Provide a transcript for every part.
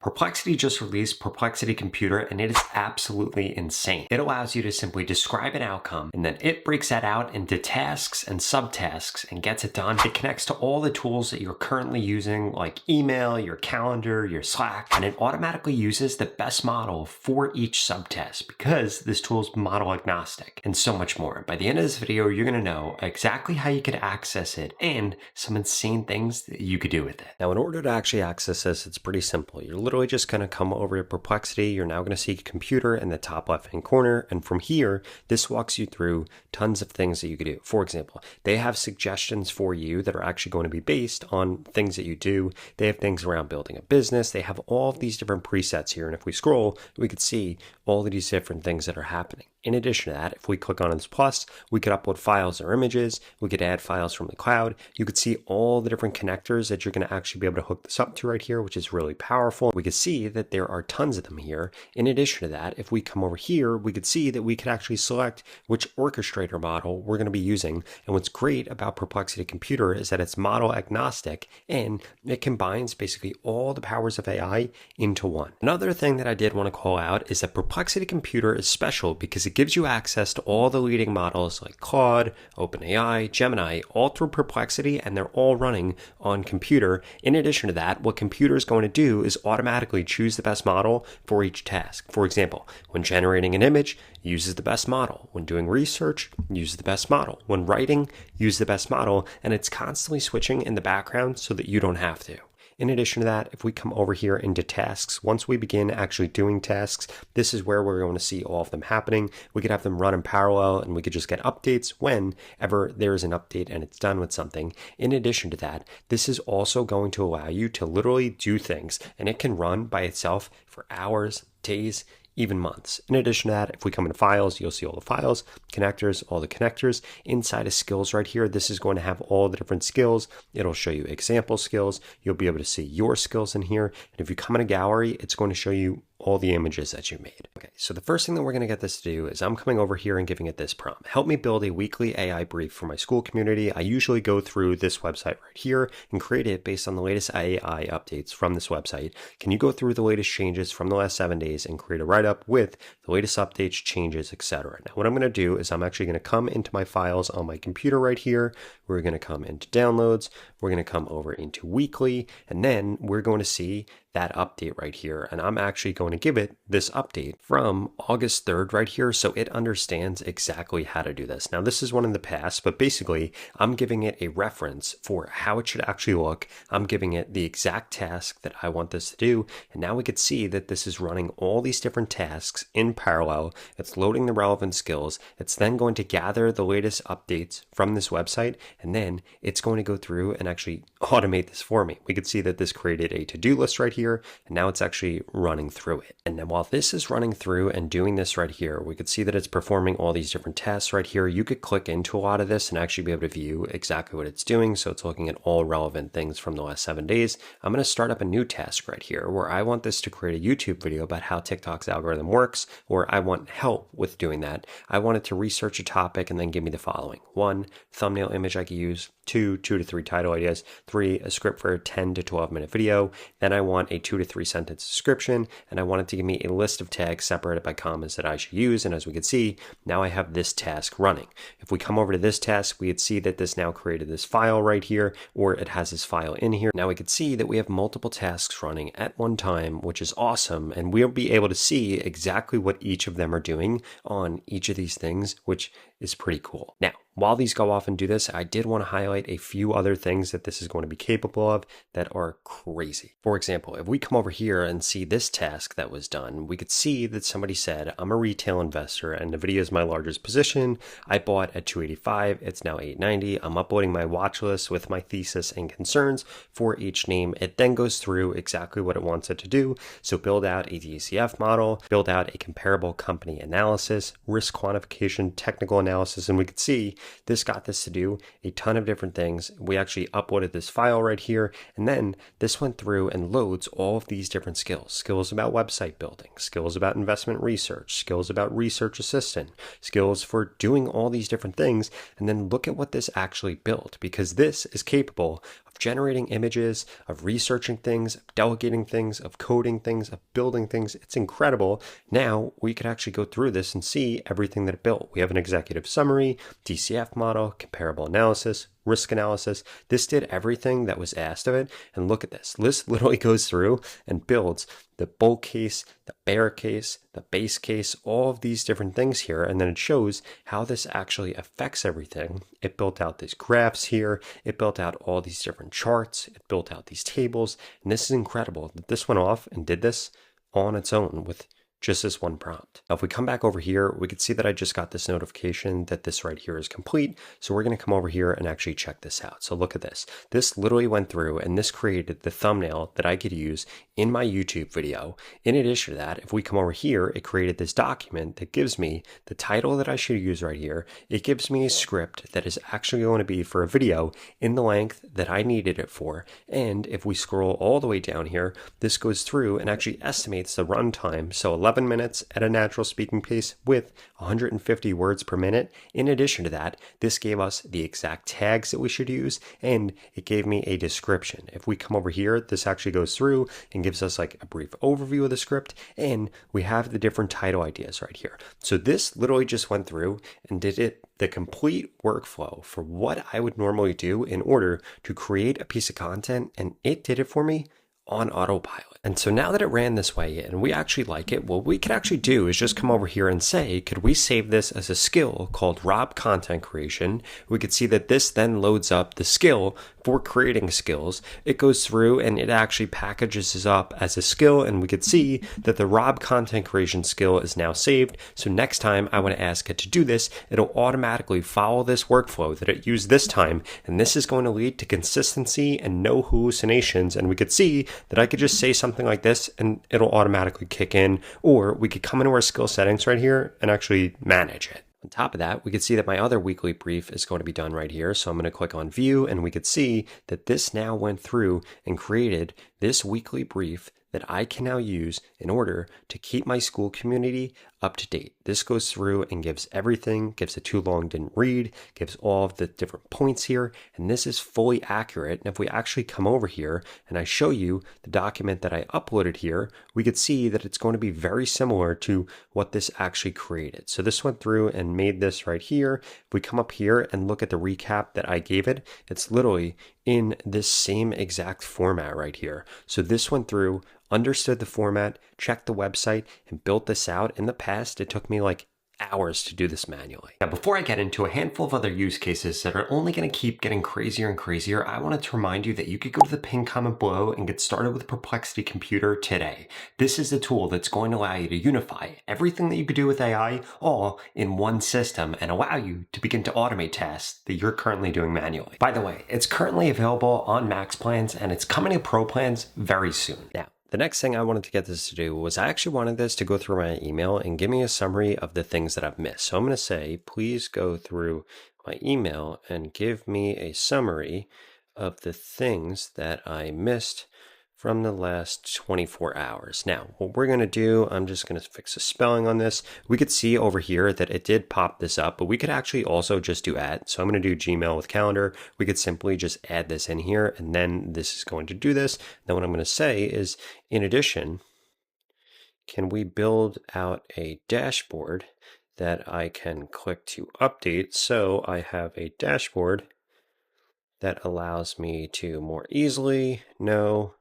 Perplexity just released Perplexity Computer, and it is absolutely insane. It allows you to simply describe an outcome, and then it breaks that out into tasks and subtasks and gets it done. It connects to all the tools that you're currently using, like email, your calendar, your Slack, and it automatically uses the best model for each subtask because this tool is model agnostic, and so much more. By the end of this video, you're going to know exactly how you could access it and some insane things that you could do with it. Now, in order to actually access this, it's pretty simple. You're literally just going to come over to Perplexity. You're now going to see Computer in the top left hand corner, and from here this walks you through tons of things that you could do. For example, they have suggestions for you that are actually going to be based on things that you do. They have things around building a business. They have all of these different presets here, and if we scroll, we could see all of these different things that are happening. In addition to that, if we click on this plus, we could upload files or images. We could add files from the cloud. You could see all the different connectors that you're going to actually be able to hook this up to right here, which is really powerful. We could see that there are tons of them here. In addition to that, if we come over here, we could see that we could actually select which orchestrator model we're going to be using. And what's great about Perplexity Computer is that it's model agnostic, and it combines basically all the powers of AI into one. Another thing that I did want to call out is that Perplexity Computer is special because it gives you access to all the leading models like Claude, OpenAI, Gemini, all through Perplexity, and they're all running on Computer. In addition to that, what Computer is going to do is automatically choose the best model for each task. For example, when generating an image, uses the best model. When doing research, use the best model. When writing, use the best model, and it's constantly switching in the background so that you don't have to. In addition to that, if we come over here into tasks, once we begin actually doing tasks, this is where we're going to see all of them happening. We could have them run in parallel, and we could just get updates whenever there is an update and it's done with something. In addition to that, this is also going to allow you to literally do things, and it can run by itself for hours, days, even months. In addition to that, if we come into files, you'll see all the files, connectors, all the connectors. Inside of skills right here, this is going to have all the different skills. It'll show you example skills. You'll be able to see your skills in here. And if you come in a gallery, it's going to show you all the images that you made. Okay, so the first thing that we're going to get this to do is I'm coming over here and giving it this prompt. Help me build a weekly AI brief for my school community. I usually go through this website right here and create it based on the latest AI updates from this website. Can you go through the latest changes from the last 7 days and create a write-up with the latest updates, changes, etc. Now, what I'm going to do is I'm actually going to come into my files on my computer right here. We're going to come into downloads. We're going to come over into weekly, and then we're going to see that update right here. And I'm actually going to give it this update from August 3rd right here, so it understands exactly how to do this. Now, this is one in the past, but basically I'm giving it a reference for how it should actually look. I'm giving it the exact task that I want this to do. And now we could see that this is running all these different tasks in parallel. It's loading the relevant skills. It's then going to gather the latest updates from this website, and then it's going to go through and actually automate this for me. We could see that this created a to-do list right here, and now it's actually running through it. And then while this is running through and doing this right here, we could see that it's performing all these different tasks right here. You could click into a lot of this and actually be able to view exactly what it's doing. So it's looking at all relevant things from the last 7 days. I'm going to start up a new task right here where I want this to create a YouTube video about how TikTok's algorithm works, or I want help with doing that. I want it to research a topic and then give me the following: 1, thumbnail image I could use; 2 to 3 title ideas; 3, a script for a 10 to 12 minute video. Then I want a 2 to 3 sentence description, and I want it to give me a list of tags separated by commas that I should use. And as we can see, now I have this task running. If we come over to this task, we could see that this now created this file right here, or it has this file in here. Now we could see that we have multiple tasks running at one time, which is awesome. And we'll be able to see exactly what each of them are doing on each of these things, which is pretty cool. Now, while these go off and do this, I did want to highlight a few other things that this is going to be capable of that are crazy. For example, if we come over here and see this task that was done, we could see that somebody said, I'm a retail investor and NVIDIA is my largest position. I bought at 285. It's now 890. I'm uploading my watch list with my thesis and concerns for each name. It then goes through exactly what it wants it to do. So build out a DCF model, build out a comparable company analysis, risk quantification, technical analysis, and we could see this got this to do a ton of different things. We actually uploaded this file right here, and then this went through and loads all of these different skills. Skills about website building, skills about investment research, skills about research assistant, skills for doing all these different things. And then look at what this actually built, because this is capable of generating images, of researching things, of delegating things, of coding things, of building things. It's incredible. Now we could actually go through this and see everything that it built. We have an executive summary, DCF model, comparable analysis, risk analysis. This did everything that was asked of it. And look at this. This literally goes through and builds the bull case, the bear case, the base case, all of these different things here. And then it shows how this actually affects everything. It built out these graphs here. It built out all these different charts. It built out these tables. And this is incredible that this went off and did this on its own with just this one prompt. Now, if we come back over here, we can see that I just got this notification that this right here is complete. So we're going to come over here and actually check this out. So look at this. This literally went through and this created the thumbnail that I could use in my YouTube video. In addition to that, if we come over here, it created this document that gives me the title that I should use right here. It gives me a script that is actually going to be for a video in the length that I needed it for. And if we scroll all the way down here, this goes through and actually estimates the runtime. So 11 minutes at a natural speaking pace with 150 words per minute. In addition to that, this gave us the exact tags that we should use, and it gave me a description. If we come over here, this actually goes through and gives us like a brief overview of the script, and we have the different title ideas right here. So this literally just went through and did the complete workflow for what I would normally do in order to create a piece of content, and it did it for me on autopilot. And so now that it ran this way and we actually like it, what we could actually do is just come over here and say, could we save this as a skill called Rob Content Creation? We could see that this then loads up the skill for creating skills. It goes through and it actually packages this up as a skill, and we could see that the Rob Content Creation skill is now saved. So next time I want to ask it to do this, it'll automatically follow this workflow that it used this time, and this is going to lead to consistency and no hallucinations. And we could see that I could just say something like this and it'll automatically kick in, or we could come into our skill settings right here and actually manage it. On top of that, we could see that my other weekly brief is going to be done right here. So I'm going to click on view, and we could see that this now went through and created this weekly brief that I can now use in order to keep my school community up to date. This goes through and gives everything, gives a too long didn't read, gives all of the different points here, and this is fully accurate. And if we actually come over here and I show you the document that I uploaded here, we could see that it's going to be very similar to what this actually created. So this went through and made this right here. If we come up here and look at the recap that I gave it, it's literally in this same exact format right here. So this went through, understood the format, checked the website, and built this out. In the past, it took me like hours to do this manually. Now, before I get into a handful of other use cases that are only going to keep getting crazier and crazier, I wanted to remind you that you could go to the pinned comment below and get started with Perplexity Computer today. This is the tool that's going to allow you to unify everything that you could do with AI all in one system and allow you to begin to automate tasks that you're currently doing manually. By the way, it's currently available on Max plans and it's coming to Pro plans very soon. Now, the next thing I wanted to get this to do was I actually wanted this to go through my email and give me a summary of the things that I've missed. So I'm going to say, please go through my email and give me a summary of the things that I missed from the last 24 hours. Now, what we're going to do, I'm just going to fix a spelling on this. We could see over here that it did pop this up, but we could actually also just do add. So I'm going to do Gmail with calendar. We could simply just add this in here, and then this is going to do this. Then what I'm going to say is, in addition, can we build out a dashboard that I can click to update? So I have a dashboard that allows me to more easily know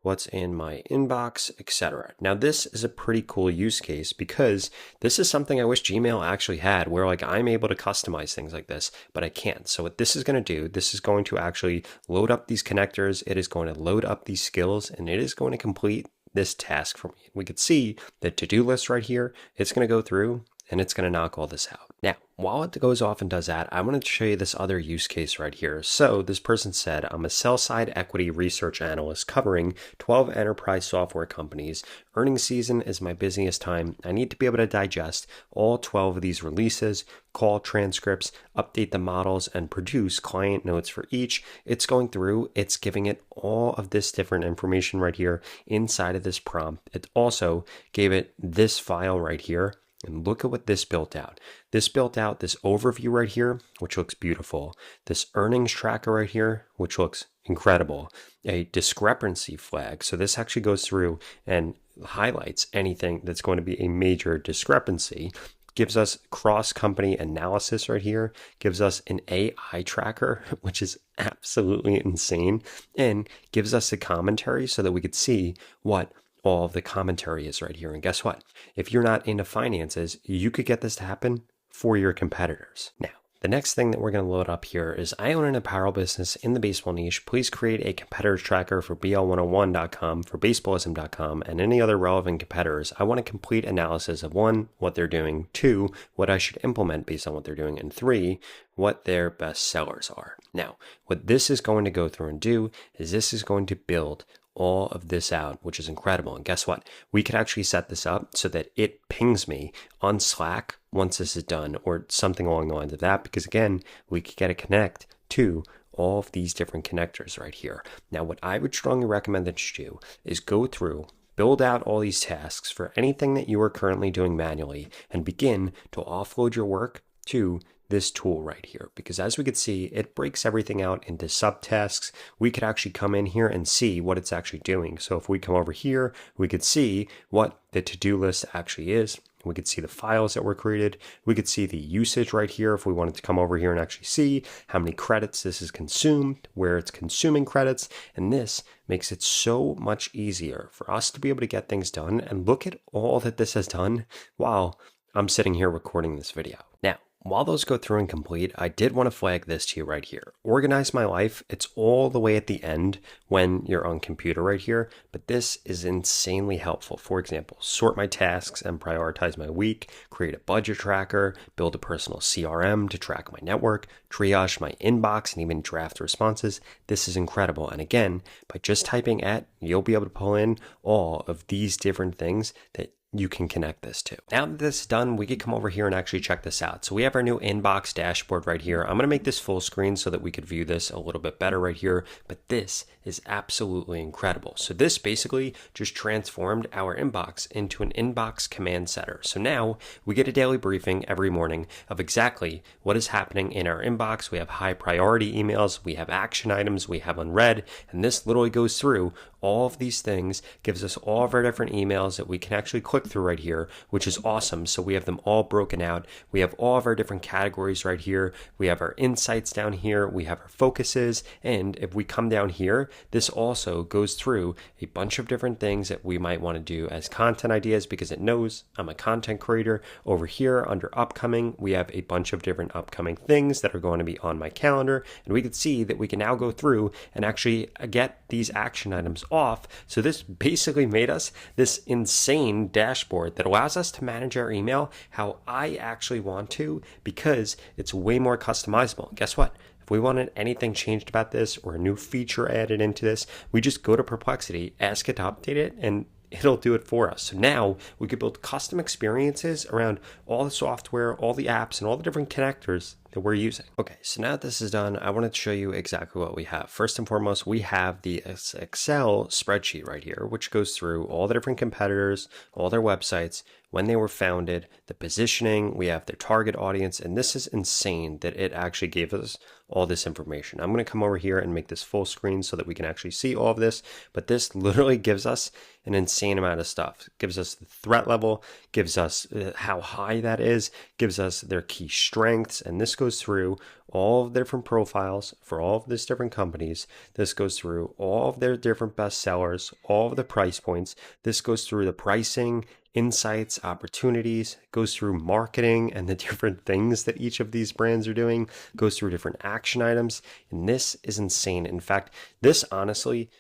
what's in my inbox, etc. Now, this is a pretty cool use case because this is something I wish Gmail actually had, where like I'm able to customize things like this, but I can't. So what this is going to do, this is going to actually load up these connectors. It is going to load up these skills, and it is going to complete this task for me. We could see the to-do list right here. It's going to go through and it's going to knock all this out. Now, while it goes off and does that, I wanted to show you this other use case right here. So this person said, I'm a sell-side equity research analyst covering 12 enterprise software companies. Earnings season is my busiest time. I need to be able to digest all 12 of these releases, call transcripts, update the models, and produce client notes for each. It's going through, it's giving it all of this different information right here inside of this prompt. It also gave it this file right here. And look at what this built out. This built out this overview right here, which looks beautiful. This earnings tracker right here, which looks incredible. A discrepancy flag. So this actually goes through and highlights anything that's going to be a major discrepancy. Gives us cross-company analysis right here, gives us an AI tracker, which is absolutely insane, and gives us a commentary so that we could see what all of the commentary is right here. And guess what? If you're not into finances, you could get this to happen for your competitors. Now, the next thing that we're going to load up here is I own an apparel business in the baseball niche. Please create a competitors tracker for BL101.com, for baseballism.com, and any other relevant competitors. I want a complete analysis of 1, what they're doing, 2, what I should implement based on what they're doing, and 3, what their best sellers are. Now, what this is going to go through and do is this is going to build all of this out, which is incredible. And guess what? We could actually set this up so that it pings me on Slack once this is done, or something along the lines of that, because again, we could get a connect to all of these different connectors right here. Now, what I would strongly recommend that you do is go through, build out all these tasks for anything that you are currently doing manually, and begin to offload your work to this tool right here, because as we could see, it breaks everything out into subtasks. We could actually come in here and see what it's actually doing. So if we come over here, we could see what the to-do list actually is. We could see the files that were created. We could see the usage right here if we wanted to come over here and actually see how many credits this is consumed, where it's consuming credits. And this makes it so much easier for us to be able to get things done. And look at all that this has done while I'm sitting here recording this video. Now, while those go through and complete, I did want to flag this to you right here. Organize My Life, it's all the way at the end when you're on computer right here, but this is insanely helpful. For example, sort my tasks and prioritize my week, create a budget tracker, build a personal CRM to track my network, triage my inbox, and even draft responses. This is incredible. And again, by just typing you'll be able to pull in all of these different things that you can connect this to. Now that this is done, we could come over here and actually check this out. So we have our new inbox dashboard right here. I'm going to make this full screen so that we could view this a little bit better right here, but this is absolutely incredible. So this basically just transformed our inbox into an inbox command setter. So now we get a daily briefing every morning of exactly what is happening in our inbox. We have high priority emails, we have action items, we have unread, and this literally goes through all of these things, gives us all of our different emails that we can actually click through right here, which is awesome. So we have them all broken out. We have all of our different categories right here. We have our insights down here. We have our focuses. And if we come down here, this also goes through a bunch of different things that we might want to do as content ideas, because it knows I'm a content creator. Over here under upcoming, we have a bunch of different upcoming things that are going to be on my calendar. And we can see that we can now go through and actually get these action items off. So this basically made us this insane dashboard that allows us to manage our email how I actually want to, because it's way more customizable. Guess what? If we wanted anything changed about this or a new feature added into this, we just go to Perplexity, ask it to update it, and it'll do it for us. So now we could build custom experiences around all the software, all the apps, and all the different connectors that we're using. Okay, so now that this is done, I wanted to show you exactly what we have. First and foremost, we have the Excel spreadsheet right here, which goes through all the different competitors, all their websites, when they were founded, the positioning, we have their target audience, and this is insane that it actually gave us all this information. I'm going to come over here and make this full screen so that we can actually see all of this, but this literally gives us an insane amount of stuff. It gives us the threat level, gives us how high that is, gives us their key strengths, and this goes through all of the different profiles for all of these different companies. This goes through all of their different best sellers, all of the price points. This goes through the pricing, insights, opportunities, goes through marketing and the different things that each of these brands are doing, goes through different action items. And this is insane. In fact, this honestly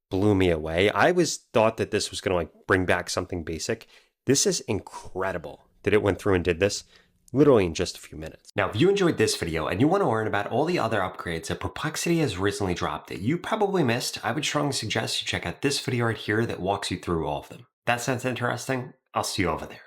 blew me away. I thought that this was going to bring back something basic. This is incredible that it went through and did this literally in just a few minutes. Now, if you enjoyed this video and you want to learn about all the other upgrades that Perplexity has recently dropped that you probably missed, I would strongly suggest you check out this video right here that walks you through all of them. That sounds interesting? I'll see you over there.